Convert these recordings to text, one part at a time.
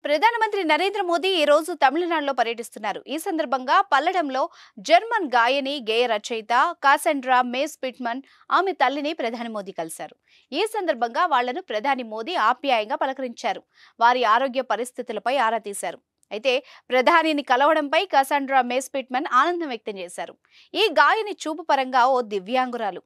ప్రధానమంత్రి నరేంద్ర మోదీ ఈ రోజు తమిళనాడులో పర్యటిస్తున్నారు. ఈ సందర్భంగా పల్లడంలో జర్మన్ గాయని, గేయ రచయిత కాసండ్రా మేస్ పిట్మన్ ఆమె తల్లిని ప్రధాని మోదీ కలిశారు. ఈ సందర్భంగా వాళ్లను ప్రధాని మోదీ ఆప్యాయంగా పలకరించారు. వారి ఆరోగ్య పరిస్థితులపై ఆరా తీశారు. అయితే ప్రధానిని కలవడంపై కాసండ్రా మేస్ పిట్మన్ ఆనందం వ్యక్తం చేశారు. ఈ గాయని చూపు పరంగా ఓ దివ్యాంగురాలు.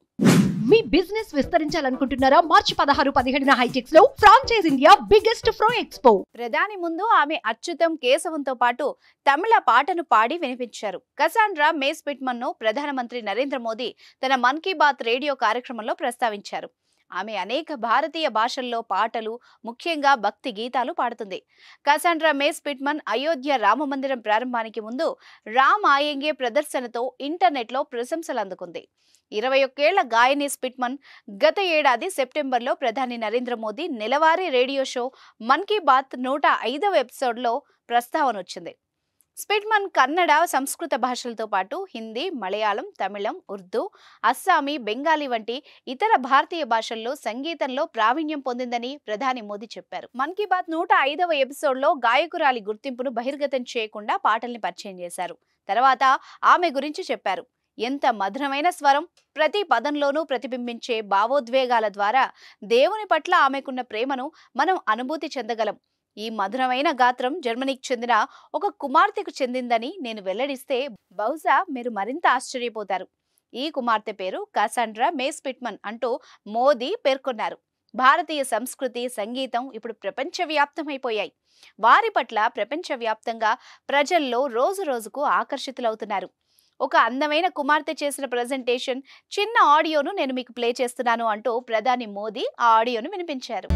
మీ బిజినెస్ విస్తరించాలనుకుంటున్నారా? మార్చి 16-17 హైటెక్స్ లో ఫ్రాంచైజ్ ఇండియా బిగ్గెస్ట్ ఫ్రో ఎక్స్పో. ప్రధాని ముందు ఆమె అచ్యుతం కేశవంతో పాటు తమిళ పాటను పాడి వినిపించారు. కసాండ్రా మేస్ పిట్మన్ ను ప్రధానమంత్రి నరేంద్ర మోదీ తన మన్ కీ బాత్ రేడియో కార్యక్రమంలో ప్రస్తావించారు. ఆమె అనేక భారతీయ భాషల్లో పాటలు, ముఖ్యంగా భక్తి గీతాలు పాడుతుంది. కసాండ్రా మేస్ పిట్మన్ అయోధ్య రామ మందిరం ప్రారంభానికి ముందు రామ్ ఆయేంగే ప్రదర్శనతో ఇంటర్నెట్లో ప్రశంసలు అందుకుంది. 21 ఏళ్ల గాయని పిట్మన్ గత ఏడాది సెప్టెంబర్లో ప్రధాని నరేంద్ర మోదీ నెలవారీ రేడియో షో మన్ కీ బాత్ 105వ ఎపిసోడ్లో ప్రస్తావన వచ్చింది. పిట్మన్ కన్నడ, సంస్కృత భాషలతో పాటు హిందీ, మలయాళం, తమిళం, ఉర్దూ, అస్సామీ, బెంగాలీ వంటి ఇతర భారతీయ భాషల్లో సంగీతంలో ప్రావీణ్యం పొందిందని ప్రధాని మోదీ చెప్పారు. మన్ కీ బాత్ 105వ ఎపిసోడ్లో గాయకురాలి గుర్తింపును బహిర్గతం చేయకుండా పాటల్ని పరిచయం చేశారు. తర్వాత ఆమె గురించి చెప్పారు. ఎంత మధురమైన స్వరం, ప్రతి పదంలోనూ ప్రతిబింబించే భావోద్వేగాల ద్వారా దేవుని పట్ల ఆమెకున్న ప్రేమను మనం అనుభూతి చెందగలం. ఈ మధురమైన గాత్రం జర్మనీకి చెందిన ఒక కుమార్తెకు చెందిందని నేను వెల్లడిస్తే బహుశా మీరు మరింత ఆశ్చర్యపోతారు. ఈ కుమార్తె పేరు కాసాండ్రా మేస్ పిట్మన్ అంటూ మోదీ పేర్కొన్నారు. భారతీయ సంస్కృతి, సంగీతం ఇప్పుడు ప్రపంచవ్యాప్తమైపోయాయి. వారి పట్ల ప్రపంచవ్యాప్తంగా ప్రజల్లో రోజు రోజుకు ఆకర్షితులవుతున్నారు. ఒక అందమైన కుమార్తె చేసిన ప్రెజెంటేషన్ చిన్న ఆడియోను నేను మీకు ప్లే చేస్తున్నాను అంటూ ప్రధాని మోదీ ఆ ఆడియోను వినిపించారు.